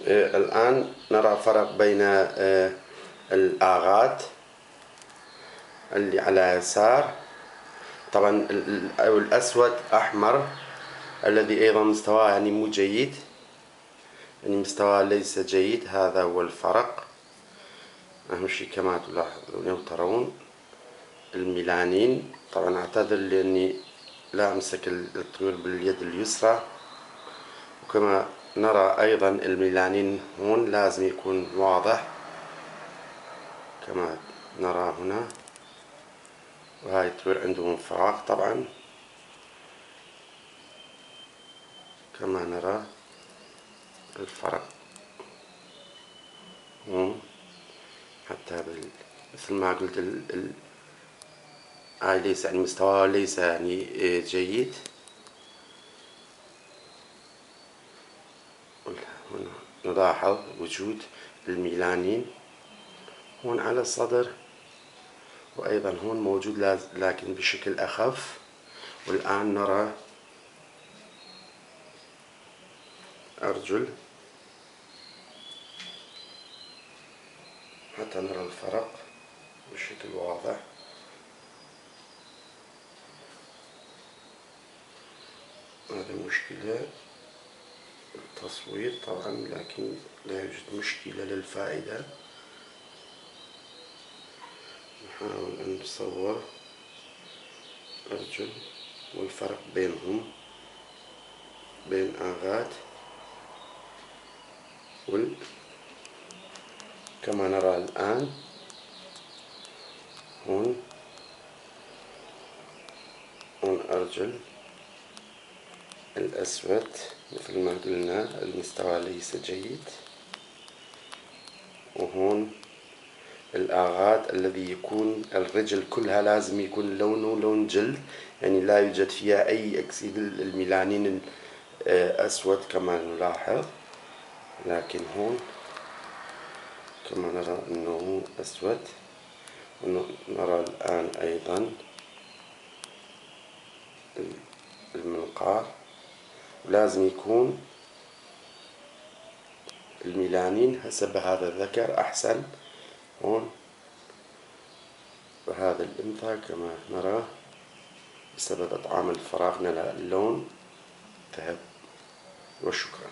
الآن نرى فرق بين الآغات اللي على يسار، طبعا الأسود أحمر الذي أيضا مستواه يعني مو جيد، يعني مستواه ليس جيد. هذا هو الفرق. أهم شيء كما تلاحظون أو ترون الميلانين. طبعا أعتذر لأني لا أمسك الطيور باليد اليسرى. وكما نرى أيضا الميلانين هون لازم يكون واضح كما نرى هنا. وهاي الطيور عندهم فراغ طبعا كما نرى الفرق هون. حتى مثل ما قلت هاي ليس يعني مستواه ليس يعني جيد. هنا نلاحظ وجود الميلانين هون على الصدر، وأيضا هون موجود لكن بشكل أخف. والآن نرى أرجل حتى نرى الفرق بشكل واضح. هذه مشكلة التصوير طبعا، لكن لا يوجد مشكلة للفائدة. نحاول أن نصور أرجل والفرق بينهم بين آغات كما نرى الآن هون أرجل الأسود مثل ما قلنا المستوى ليس جيد. وهون الآغات الذي يكون الرجل كلها لازم يكون لونه لون جلد، يعني لا يوجد فيها أي أكسيد الميلانين أسود كما نلاحظ. لكن هون كما نرى أنه أسود. ونرى الآن أيضا المنقار لازم يكون الميلانين حسب هذا الذكر أحسن هون. وهذا الأنثى كما نرى بسبب إطعام الفراغ نرى اللون ذهب. وشكرا.